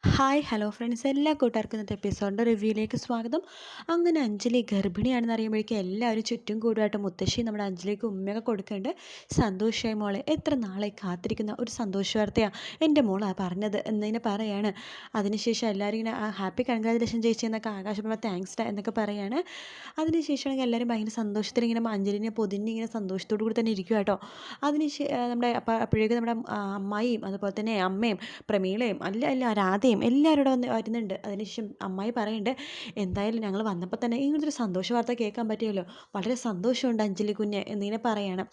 Hi hello friends, എല്ലാ കൂട്ടുകാർക്കും ഇന്നത്തെ എപ്പിസോഡിൻ്റെ റിവ്യൂയിലേക്ക് സ്വാഗതം. അങ്ങനെ അഞ്ജലി ഗർഭിണിയാണെന്ന് അറിയുമ്പോഴേക്കും എല്ലാവരും ചുറ്റും കൂടുമായിട്ട് മുത്തശ്ശി നമ്മുടെ അഞ്ജലിക്ക് ഉമ്മയൊക്കെ കൊടുക്കുന്നുണ്ട്. സന്തോഷമായി മോളെ, എത്ര നാളെ കാത്തിരിക്കുന്ന ഒരു സന്തോഷ വാർത്തയാണ് എൻ്റെ മോളാണ് പറഞ്ഞത് എന്നിങ്ങനെ പറയാണ്. അതിനുശേഷം എല്ലാവരും ഇങ്ങനെ ഹാപ്പി കൺഗ്രാജുലേഷൻ ചേച്ചി എന്നൊക്കെ ആകാശം താങ്ക്സ് ഡാ എന്നൊക്കെ പറയാണ്. അതിനുശേഷമാണെങ്കിൽ എല്ലാവരും ഭയങ്കര സന്തോഷത്തിൽ ഇങ്ങനെ അഞ്ജലിനെ പൊതിഞ്ഞിങ്ങനെ സന്തോഷത്തോടു കൂടി തന്നെ ഇരിക്കുക കേട്ടോ. നമ്മുടെ അപ്പോഴേക്കും നമ്മുടെ അമ്മായിയും അതുപോലെ തന്നെ അമ്മയും പ്രമീളയും അല്ല രാധയും എല്ലാവരോടും വന്ന് വരുന്നുണ്ട്. അതിനുശേഷം അമ്മായി പറയുന്നുണ്ട്, എന്തായാലും ഞങ്ങൾ വന്നപ്പോൾ തന്നെ ഇങ്ങനത്തെ സന്തോഷ വാർത്ത കേൾക്കാൻ പറ്റിയല്ലോ, വളരെ സന്തോഷമുണ്ട് അഞ്ജലി കുഞ്ഞ് എന്നിങ്ങനെ പറയണം.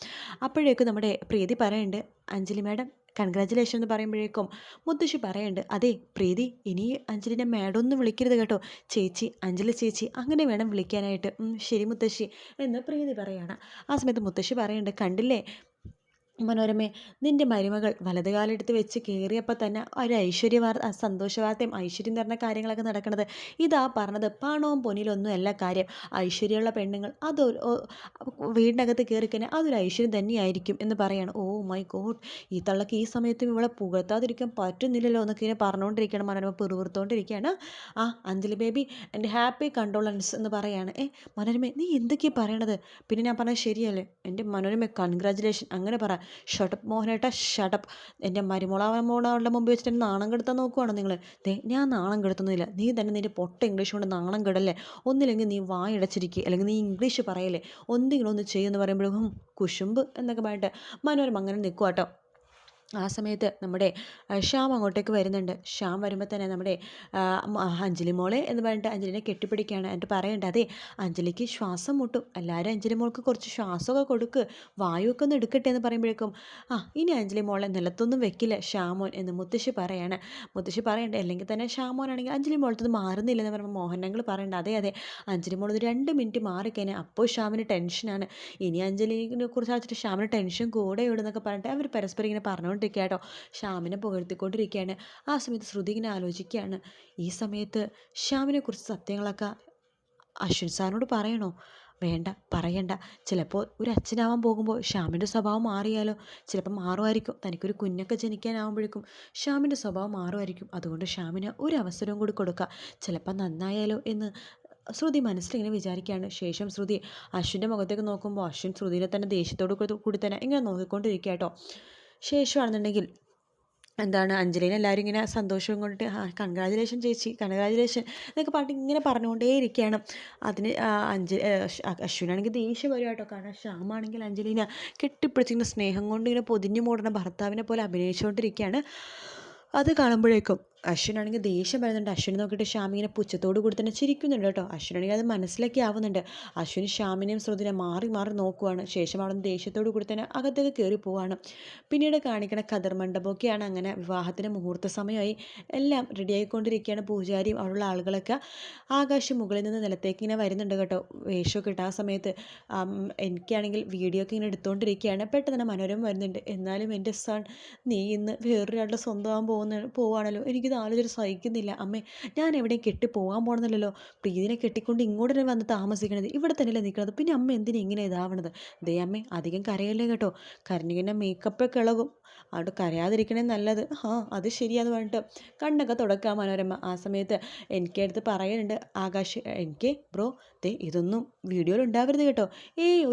അപ്പോഴേക്കും നമ്മുടെ പ്രീതി പറയുന്നുണ്ട്, അഞ്ജലി മാഡം കൺഗ്രാജുലേഷൻ എന്ന് പറയുമ്പോഴേക്കും മുത്തശ്ശി പറയുന്നുണ്ട്, അതെ പ്രീതി, ഇനി അഞ്ജലിനെ മാഡം ഒന്നും വിളിക്കരുത് കേട്ടോ, ചേച്ചി, അഞ്ജലി ചേച്ചി അങ്ങനെ വേണം വിളിക്കാനായിട്ട്. ശരി മുത്തശ്ശി എന്ന് പ്രീതി പറയാണ്. ആ സമയത്ത് മുത്തശ്ശി പറയുന്നുണ്ട്, കണ്ടില്ലേ മനോരമേ, നിൻ്റെ മരുമകൾ വലതുകാലെടുത്ത് വെച്ച് കയറിയപ്പോൾ തന്നെ ഒരു സന്തോഷ വാർത്തയും ഐശ്വര്യം നിറഞ്ഞ കാര്യങ്ങളൊക്കെ നടക്കുന്നത്. ഇതാ പറഞ്ഞത്, പണവും പൊന്നിലൊന്നും അല്ല കാര്യം. ഐശ്വര്യമുള്ള പെണ്ണുങ്ങൾ അത് വീടിനകത്ത് കയറിക്കഴിഞ്ഞാൽ അതൊരു ഐശ്വര്യം തന്നെയായിരിക്കും എന്ന് പറയാണ്. ഓ മൈ ഗോഡ്, ഈ തള്ളക്ക് ഈ സമയത്തും ഇവളെ പുകഴ്ത്താതിരിക്കാൻ പറ്റുന്നില്ലല്ലോ എന്നൊക്കെ ഇങ്ങനെ പറഞ്ഞുകൊണ്ടിരിക്കുകയാണ് മനോരമ, പിറുപിറുത്തുകൊണ്ടിരിക്കുകയാണ്. അഞ്ജലി ബേബി, എൻ്റെ ഹാപ്പി കണ്ടോളൻസ് എന്ന് പറയാണ്. മനോരമ, നീ എന്തൊക്കെയാണ് പറയണത്? പിന്നെ ഞാൻ പറഞ്ഞത് ശരിയല്ലേ? എൻ്റെ മനോരമ കൺഗ്രാജുലേഷൻ അങ്ങനെ പറ. ഷട്ടപ്പ് മോഹനേട്ട, ഷട്ടപ്പ്. എൻ്റെ മോളുടെ മുമ്പ് വെച്ചിട്ട് നാണം കെടുത്താൻ നോക്കുവാണോ നിങ്ങൾ? ഞാൻ നാണം കെടുത്തൊന്നുമില്ല. നീ തന്നെ നിൻ്റെ പൊട്ട ഇംഗ്ലീഷ് കൊണ്ട് നാണം കെടല്ലേ. ഒന്നില്ലെങ്കിൽ നീ വായടച്ചിരിക്കുക, അല്ലെങ്കിൽ നീ ഇംഗ്ലീഷ് പറയല്ലേ, എന്തെങ്കിലും ഒന്ന് ചെയ്യുമെന്ന് പറയുമ്പോഴും കുശുമ്പ് എന്നൊക്കെ പറഞ്ഞിട്ട് മനോരമ അങ്ങനെ നിൽക്കുക കേട്ടോ. ആ സമയത്ത് നമ്മുടെ ശ്യാം അങ്ങോട്ടേക്ക് വരുന്നുണ്ട്. ശ്യാം വരുമ്പോൾ തന്നെ നമ്മുടെ അഞ്ജലി മോളെ എന്ന് പറഞ്ഞിട്ട് അഞ്ജലിനെ കെട്ടിപ്പിടിക്കുകയാണ്. എന്നിട്ട് പറയണ്ട, അതെ അഞ്ജലിക്ക് ശ്വാസം മുട്ടും, എല്ലാവരും അഞ്ജലി മോൾക്ക് കുറച്ച് ശ്വാസമൊക്കെ കൊടുക്ക്, വായുവൊക്കെ ഒന്ന് എടുക്കട്ടെ എന്ന് പറയുമ്പോഴേക്കും ഇനി അഞ്ജലി മോളെ നിലത്തൊന്നും വെക്കില്ല ശ്യാമോൻ എന്ന് മുത്തശ്ശി പറയാണ്. മുത്തശ്ശി പറയണ്ട, അല്ലെങ്കിൽ തന്നെ ശ്യാമോനാണെങ്കിൽ അഞ്ജലി മോളത്തത് മാറുന്നില്ലെന്ന് പറയുമ്പോൾ മോഹനങ്ങൾ പറയണ്ട, അതെ അതെ അഞ്ജലി മോളത് 2 മിനിറ്റ് മാറിക്കഴിഞ്ഞാൽ അപ്പോൾ ശ്യാമിന് ടെൻഷനാണ്, ഇനി അഞ്ജലിനെ കുറിച്ച് വെച്ചിട്ട് ശ്യാമിന് ടെൻഷൻ കൂടെ ഇടുന്നൊക്കെ പറഞ്ഞിട്ട് അവർ പരസ്പരം ഇങ്ങനെ പറഞ്ഞുകൊണ്ടിരിക്കുക കേട്ടോ. ശ്യാമിനെ പുകഴ്ത്തിക്കൊണ്ടിരിക്കുകയാണ്. ആ സമയത്ത് ശ്രുതി ഇങ്ങനെ ആലോചിക്കുകയാണ്, ഈ സമയത്ത് ശ്യാമിനെ കുറിച്ച് സത്യങ്ങളൊക്കെ അശ്വിൻ സാറിനോട് പറയണോ? വേണ്ട, പറയണ്ട. ചിലപ്പോൾ ഒരു അച്ഛനാവാൻ പോകുമ്പോൾ ശ്യാമിൻ്റെ സ്വഭാവം മാറിയാലോ? ചിലപ്പോൾ മാറുമായിരിക്കും. തനിക്കൊരു കുഞ്ഞൊക്കെ ജനിക്കാനാവുമ്പോഴേക്കും ശ്യാമിൻ്റെ സ്വഭാവം മാറുമായിരിക്കും. അതുകൊണ്ട് ശ്യാമിന് ഒരു അവസരവും കൂടി കൊടുക്കുക, ചിലപ്പോൾ നന്നായാലോ എന്ന് ശ്രുതി മനസ്സിലിങ്ങനെ വിചാരിക്കുകയാണ്. ശേഷം ശ്രുതി അശ്വിൻ്റെ മുഖത്തേക്ക് നോക്കുമ്പോൾ അശ്വിൻ ശ്രുതിനെ തന്നെ ദേഷ്യത്തോടു കൂടി തന്നെ ഇങ്ങനെ നോക്കിക്കൊണ്ടിരിക്കുക കേട്ടോ. ശേഷമാണെന്നുണ്ടെങ്കിൽ എന്താണ് അഞ്ജലിനെ എല്ലാവരും ഇങ്ങനെ സന്തോഷവും കൊണ്ടിട്ട് കൺഗ്രാജുലേഷൻ ചേച്ചി, കൺഗ്രാജുലേഷൻ എന്നൊക്കെ പറഞ്ഞിട്ട് ഇങ്ങനെ പറഞ്ഞുകൊണ്ടേ ഇരിക്കുകയാണ്. അതിന് അശ്വിനാണെങ്കിൽ ദേഷ്യം വരും കേട്ടോ. കാരണം ശ്യാമാണെങ്കിൽ അഞ്ജലിനെ കെട്ടിപ്പിടിച്ചിങ്ങനെ സ്നേഹം കൊണ്ട് ഇങ്ങനെ പൊതിഞ്ഞു മൂടുന്ന ഭർത്താവിനെ പോലെ അഭിനയിച്ചുകൊണ്ടിരിക്കുകയാണ്. അത് കാണുമ്പോഴേക്കും അശ്വിനാണെങ്കിൽ ദേഷ്യം വരുന്നുണ്ട്. അശ്വിനെ നോക്കിയിട്ട് ശ്യാം ഇങ്ങനെ പുച്ഛത്തോടു കൂടി തന്നെ ചിരിക്കുന്നുണ്ട് കേട്ടോ. അശ്വിനാണെങ്കിൽ അത് മനസ്സിലാക്കി ആവുന്നുണ്ട്. അശ്വിന് ശ്യാമിനെയും ശ്രുതിനെ മാറി മാറി നോക്കുവാണ്. ശേഷം അവിടെ നിന്ന് ദേഷ്യത്തോടു കൂടി തന്നെ അകത്തേക്ക് കയറി പോവാണ്. പിന്നീട് കാണിക്കണ ഖദർ മണ്ഡപമൊക്കെയാണ്. അങ്ങനെ വിവാഹത്തിന് മുഹൂർത്ത സമയമായി, എല്ലാം റെഡിയായിക്കൊണ്ടിരിക്കുകയാണ്. പൂജാരിയും അവിടെയുള്ള ആളുകളൊക്കെ. ആകാശം മുകളിൽ നിന്ന് നിലത്തേക്ക് ഇങ്ങനെ വരുന്നുണ്ട് കേട്ടോ, വേഷമൊക്കെ ഇട്ട്. ആ സമയത്ത് എനിക്കാണെങ്കിൽ വീഡിയോ ഒക്കെ ഇങ്ങനെ എടുത്തുകൊണ്ടിരിക്കുകയാണ്. പെട്ടെന്ന് തന്നെ മനോരമ വരുന്നുണ്ട്. എന്നാലും എൻ്റെ സൺ, നീ ഇന്ന് വേറൊരാളുടെ സ്വന്തമാകാൻ പോവാണല്ലോ, എനിക്കിത് ആലോചിച്ച് സഹിക്കുന്നില്ല അമ്മേ. ഞാൻ എവിടെയും പോകാൻ പോകണമെന്നില്ലല്ലോ, പ്രീതിനെ കെട്ടിക്കൊണ്ട് ഇങ്ങോട്ട് തന്നെ വന്ന് താമസിക്കണത്, ഇവിടെ തന്നെയല്ലേ നിൽക്കണത്, പിന്നെ അമ്മ എന്തിനാ ഇങ്ങനെ ഇതാവണത്? ദേ അമ്മേ, അധികം കരയല്ലേ കേട്ടോ, കരഞ്ഞിങ്ങനെ മേക്കപ്പൊക്കെ ഇളകും, അവിടെ കരയാതിരിക്കണേ നല്ലത്. അത് ശരിയാന്ന് പറഞ്ഞിട്ട് കണ്ണൊക്കെ തുടക്കുക മനോരമ. ആ സമയത്ത് എനിക്കടുത്ത് പറയുന്നുണ്ട് ആകാശ്, എനിക്ക് ബ്രോ ഇതൊന്നും വീഡിയോയിൽ ഉണ്ടാവരുത് കേട്ടോ.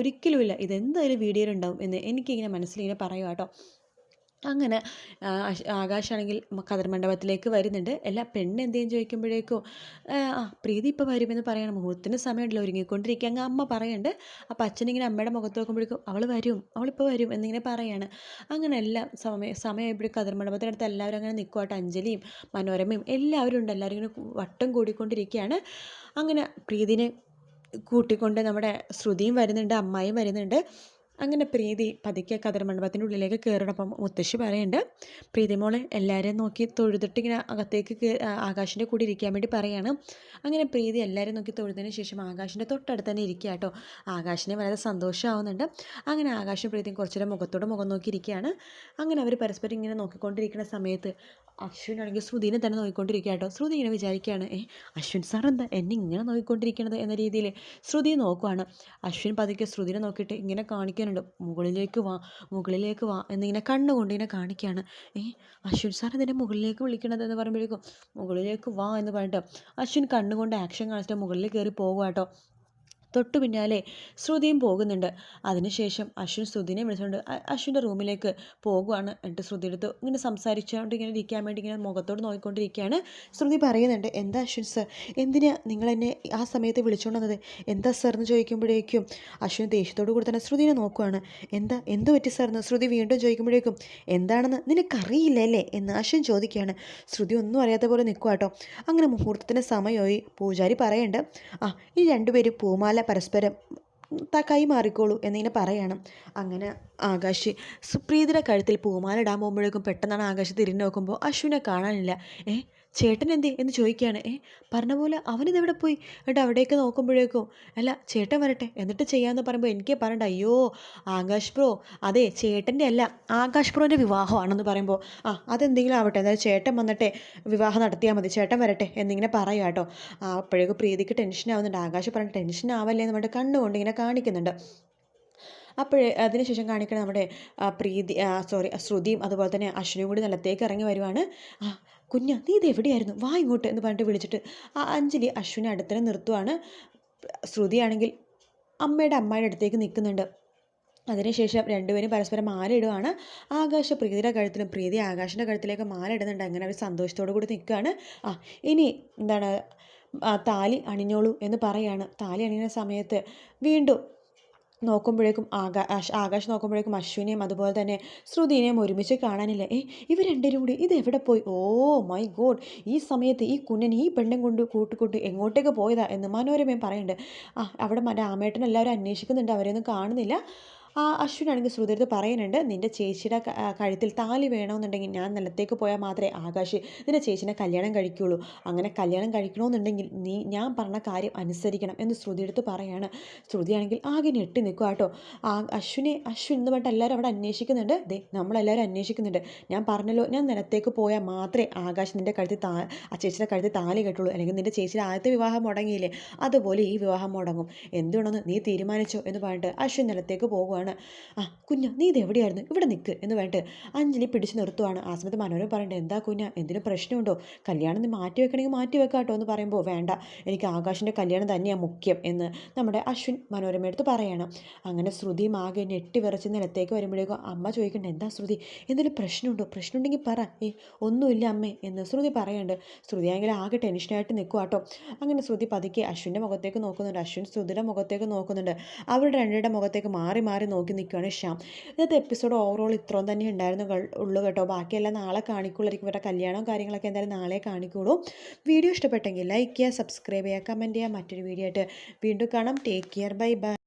ഒരിക്കലുമില്ല, ഇതെന്തായാലും വീഡിയോയിലുണ്ടാവും എന്ന് എനിക്കിങ്ങനെ മനസ്സിലിങ്ങനെ പറയുക കേട്ടോ. അങ്ങനെ ആകാശാണെങ്കിൽ ഖദർ മണ്ഡപത്തിലേക്ക് വരുന്നുണ്ട്. എല്ലാ പെണ്ണ് എന്തെങ്കിലും ചോദിക്കുമ്പോഴേക്കും പ്രീതി ഇപ്പോൾ വരുമെന്ന് പറയണം, മുഹൂർത്തത്തിന് സമയമുണ്ടല്ലോ, ഒരുങ്ങിക്കൊണ്ടിരിക്കുക. അങ്ങ് അമ്മ പറയുന്നുണ്ട്. അപ്പോൾ അച്ഛനിങ്ങനെ അമ്മയുടെ മുഖത്ത് നോക്കുമ്പോഴേക്കും അവളിപ്പോൾ വരും എന്നിങ്ങനെ പറയാണ്. അങ്ങനെ എല്ലാം സമയമായപ്പോഴും ഖദർ മണ്ഡപത്തിനടുത്ത് എല്ലാവരും അങ്ങനെ നിൽക്കുവാട്ടോ. അഞ്ജലിയും മനോരമയും എല്ലാവരും ഉണ്ട്. എല്ലാവരും ഇങ്ങനെ വട്ടം കൂടിക്കൊണ്ടിരിക്കുകയാണ്. അങ്ങനെ പ്രീതിനെ കൂട്ടിക്കൊണ്ട് നമ്മുടെ ശ്രുതിയും വരുന്നുണ്ട്, അമ്മായിയും വരുന്നുണ്ട്. അങ്ങനെ പ്രീതി പതുക്കെ ഖദർ മണ്ഡപത്തിൻ്റെ ഉള്ളിലേക്ക് കയറണപ്പം മുത്തശ്ശി പറയുന്നുണ്ട്, പ്രീതി മോളെ എല്ലാവരെയും നോക്കി തൊഴുതിട്ട് ഇങ്ങനെ അകത്തേക്ക് ആകാശിൻ്റെ കൂടെ ഇരിക്കാൻ വേണ്ടി പറയാണ്. അങ്ങനെ പ്രീതി എല്ലാവരും നോക്കി തൊഴുതിന് ശേഷം ആകാശിൻ്റെ തൊട്ടടുത്ത് തന്നെ ഇരിക്കുക കേട്ടോ. ആകാശിനെ വളരെ സന്തോഷമാവുന്നുണ്ട്. അങ്ങനെ ആകാശം പ്രീതിയും കുറച്ചുകൂടെ മുഖത്തോട് മുഖം നോക്കിയിരിക്കുകയാണ്. അങ്ങനെ അവർ പരസ്പരം ഇങ്ങനെ നോക്കിക്കൊണ്ടിരിക്കുന്ന സമയത്ത് അശ്വിനാണെങ്കിൽ ശ്രുതിനെ തന്നെ നോക്കിക്കൊണ്ടിരിക്കുക കേട്ടോ. ശ്രുതി ഇങ്ങനെ വിചാരിക്കുകയാണ്, അശ്വിൻ സാർ എന്താ എന്നെ ഇങ്ങനെ നോക്കിക്കൊണ്ടിരിക്കണത് എന്ന രീതിയിൽ ശ്രുതിയെ നോക്കുവാണ്. അശ്വിൻ പതുക്കെ ശ്രുതിനെ നോക്കിയിട്ട് ഇങ്ങനെ കാണിക്കാൻ കാണിക്കാനുണ്ട്. മുകളിലേക്ക് വാ എന്നിങ്ങനെ കണ്ണുകൊണ്ട് ഇങ്ങനെ കാണിക്കുകയാണ്. അശ്വിൻ സാർ ഇതിനെ മുകളിലേക്ക് വിളിക്കണത് എന്ന് പറയുമ്പോഴേക്കും മുകളിലേക്ക് വാ എന്ന് പറഞ്ഞിട്ട് അശ്വിൻ കണ്ണുകൊണ്ട് ആക്ഷൻ കാണിച്ചിട്ട് മുകളിൽ കയറി പോകുക കേട്ടോ. തൊട്ടു പിന്നാലെ ശ്രുതിയും പോകുന്നുണ്ട്. അതിനുശേഷം അശ്വിൻ ശ്രുതിനെ വിളിച്ചുകൊണ്ട് അശ്വിൻ്റെ റൂമിലേക്ക് പോകുവാണ്. എന്നിട്ട് ശ്രുതി എടുത്ത് ഇങ്ങനെ സംസാരിച്ചുകൊണ്ട് ഇങ്ങനെ ഇരിക്കാൻ വേണ്ടി ഇങ്ങനെ മുഖത്തോട് നോക്കിക്കൊണ്ടിരിക്കുകയാണ്. ശ്രുതി പറയുന്നുണ്ട്, എന്താ അശ്വിൻ സർ, എന്തിനാ നിങ്ങൾ എന്നെ ആ സമയത്ത് വിളിച്ചുകൊണ്ട് വന്നത്? എന്താ സർ എന്ന് ചോദിക്കുമ്പോഴേക്കും അശ്വിൻ ദേഷ്യത്തോടു കൂടി തന്നെ ശ്രുതിനെ നോക്കുവാണ്. എന്ത് പറ്റി സർ എന്ന് ശ്രുതി വീണ്ടും ചോദിക്കുമ്പോഴേക്കും എന്താണെന്ന് നിനക്കറിയില്ല അല്ലേ എന്ന് അശ്വിൻ ചോദിക്കുകയാണ്. ശ്രുതി ഒന്നും അറിയാത്ത പോലെ നിൽക്കുക കേട്ടോ. അങ്ങനെ മുഹൂർത്തത്തിന് സമയമായി. പൂജാരി പറയണ്ട്, ഈ രണ്ടുപേരും പൂമാല പരസ്പരം കൈമാറിക്കോളൂ എന്നിങ്ങനെ പറയണം. അങ്ങനെ ആകാശ് സുപ്രീതിയുടെ കഴുത്തിൽ പൂമാല ഇടാൻ പോകുമ്പോഴേക്കും പെട്ടെന്നാണ് ആകാശ് തിരിഞ്ഞു നോക്കുമ്പോൾ അശ്വിനെ കാണാനില്ല. ചേട്ടൻ എന്തേ എന്ന് ചോദിക്കുകയാണ്. പറഞ്ഞ പോലെ അവനിതെവിടെ പോയി? എന്നിട്ട് അവിടേക്ക് നോക്കുമ്പോഴേക്കും അല്ല ചേട്ടൻ വരട്ടെ എന്നിട്ട് ചെയ്യാമെന്ന് പറയുമ്പോൾ എനിക്ക് പറയണ്ട, അയ്യോ ആകാശ് ബ്രോ, അതെ ചേട്ടൻ്റെ അല്ല ആകാശ് ബ്രോൻ്റെ വിവാഹമാണെന്ന് പറയുമ്പോൾ അതെന്തെങ്കിലും ആവട്ടെ, അതായത് ചേട്ടൻ വന്നിട്ടെ വിവാഹം നടത്തിയാൽ മതി, ചേട്ടൻ വരട്ടെ എന്നിങ്ങനെ പറയാം കേട്ടോ. അപ്പോഴേക്കും പ്രീതിക്ക് ടെൻഷൻ ആവുന്നുണ്ട്. ആകാശ് പറഞ്ഞിട്ട് ടെൻഷൻ ആവല്ലേ എന്ന് പറഞ്ഞിട്ട് കണ്ണുകൊണ്ട് ഇങ്ങനെ കാണിക്കുന്നുണ്ട്. അതിനുശേഷം കാണിക്കണം നമ്മുടെ ശ്രുതിയും അതുപോലെ തന്നെ അശ്വിനും കൂടി നിലത്തേക്ക് ഇറങ്ങി വരുവാണ്. കുഞ്ഞ നീ ഇത് എവിടെയായിരുന്നു, വാ ഇങ്ങോട്ട് എന്ന് പറഞ്ഞിട്ട് വിളിച്ചിട്ട് അഞ്ജലി അശ്വിനെ അടുത്തന്നെ നിർത്തുവാണ്. ശ്രുതിയാണെങ്കിൽ അമ്മയുടെ അടുത്തേക്ക് നിൽക്കുന്നുണ്ട്. അതിനുശേഷം രണ്ടുപേരും പരസ്പരം മാല ഇടുവാണ്. ആകാശ് പ്രീതിയുടെ കഴുത്തിലും പ്രീതി ആകാശിൻ്റെ കഴുത്തിലേക്ക് മാല ഇടുന്നുണ്ട്. അങ്ങനെ അവർ സന്തോഷത്തോടു കൂടി നിൽക്കുകയാണ്. ഇനി എന്താണ് താലി അണിഞ്ഞോളൂ എന്ന് പറയാണ്. താലി അണിയുന്ന സമയത്ത് വീണ്ടും നോക്കുമ്പോഴേക്കും ആകാശ് നോക്കുമ്പോഴേക്കും അശ്വിനെയും അതുപോലെ തന്നെ ശ്രുതിനെയും ഒരുമിച്ച് കാണാനില്ല. ഇവർ രണ്ടുപേരും കൂടി ഇതെവിടെ പോയി? ഓ മൈ ഗോഡ്, ഈ സമയത്ത് ഈ കുഞ്ഞൻ ഈ പെണ്ണും കൊണ്ട് കൂട്ടിക്കൂട്ടി എങ്ങോട്ടേക്ക് പോയതാ എന്ന് മനോരമയും പറയുന്നുണ്ട്. അവിടെ രാമേട്ടൻ എല്ലാവരും അന്വേഷിക്കുന്നുണ്ട്, അവരെയൊന്നും കാണുന്നില്ല. അശ്വിനാണെങ്കിൽ ശ്രുതിയെടുത്ത് പറയുന്നുണ്ട്, നിൻ്റെ ചേച്ചിയുടെ കഴുത്തിൽ താലി വേണമെന്നുണ്ടെങ്കിൽ ഞാൻ നിലത്തേക്ക് പോയാൽ മാത്രമേ ആകാശ് നിൻ്റെ ചേച്ചിനെ കല്യാണം കഴിക്കുകയുള്ളൂ. അങ്ങനെ കല്യാണം കഴിക്കണമെന്നുണ്ടെങ്കിൽ ഞാൻ പറഞ്ഞ കാര്യം അനുസരിക്കണം എന്ന് ശ്രുതിയെടുത്ത് പറയാണ്. ശ്രുതിയാണെങ്കിൽ ആകെ ഞെട്ടി നിൽക്കുക കേട്ടോ. അശ്വിൻ എന്ന് പറഞ്ഞിട്ട് എല്ലാവരും അവിടെ അന്വേഷിക്കുന്നുണ്ട്. നമ്മളെല്ലാവരും അന്വേഷിക്കുന്നുണ്ട്. ഞാൻ പറഞ്ഞല്ലോ, ഞാൻ നിലത്തേക്ക് പോയാൽ മാത്രമേ ആകാശ് നിൻ്റെ കഴുത്തിൽ ചേച്ചിയുടെ കഴുത്തിൽ താലി കെട്ടുള്ളൂ, അല്ലെങ്കിൽ നിൻ്റെ ചേച്ചിയുടെ ആദ്യത്തെ വിവാഹം മുടങ്ങിയില്ലേ അതുപോലെ ഈ വിവാഹം മുടങ്ങും, എന്തുകൊണ്ടെന്ന് നീ തീരുമാനിച്ചോ എന്ന് പറഞ്ഞിട്ട് അശ്വിൻ നിലത്തേക്ക് പോകുകയാണ്. കുഞ്ഞ നീ ഇത് എവിടെയായിരുന്നു, ഇവിടെ നിൽക്ക് എന്ന് പറഞ്ഞിട്ട് അഞ്ജലി പിടിച്ച് നിർത്തുവാണ്. ആ സമയത്ത് മനോരമ പറയണ്ടേ, എന്താ കുഞ്ഞ എന്തിനും പ്രശ്നമുണ്ടോ, കല്യാണം നീ മാറ്റി വെക്കണമെങ്കിൽ മാറ്റി വെക്കാട്ടോ എന്ന് പറയുമ്പോൾ വേണ്ട, എനിക്ക് ആകാശിൻ്റെ കല്യാണം തന്നെയാണ് മുഖ്യം എന്ന് നമ്മുടെ അശ്വിൻ മനോരമയെടുത്ത് പറയണം. അങ്ങനെ ശ്രുതിയും ആകെ ഞെട്ടി വിറച്ച് നിലത്തേക്ക് വരുമ്പോഴേക്കും അമ്മ ചോദിക്കണ്ടേ, എന്താ ശ്രുതി എന്തെങ്കിലും പ്രശ്നമുണ്ടെങ്കിൽ പറ. ഒന്നുമില്ല അമ്മേ എന്ന് ശ്രുതി പറയുന്നുണ്ട്. ശ്രുതി ആണെങ്കിൽ ആകെ ടെൻഷനായിട്ട് നിൽക്കുക കേട്ടോ. അങ്ങനെ ശ്രുതി പതുക്കെ അശ്വിൻ്റെ മുഖത്തേക്ക് നോക്കുന്നുണ്ട്. അശ്വിൻ ശ്രുതിയുടെ മുഖത്തേക്ക് നോക്കുന്നുണ്ട്. അവരുടെ രണ്ടുപേരുടെ മുഖത്തേക്ക് മാറി നോക്കി നിൽക്കുകയാണ് ശ്യാം. ഇന്നത്തെ എപ്പിസോഡ് ഓവറോൾ ഇത്രയും തന്നെ ഉള്ളൂ കേട്ടോ. ബാക്കിയെല്ലാം നാളെ കാണിക്കുള്ളായിരിക്കും. ഇവരുടെ കല്യാണവും കാര്യങ്ങളൊക്കെ എന്തായാലും നാളെ കാണിക്കുള്ളൂ. വീഡിയോ ഇഷ്ടപ്പെട്ടെങ്കിൽ ലൈക്ക് ചെയ്യുക, സബ്സ്ക്രൈബ് ചെയ്യുക, കമൻറ്റ് ചെയ്യുക. മറ്റൊരു വീഡിയോ ആയിട്ട് വീണ്ടും കാണാം. Take care, bye bye.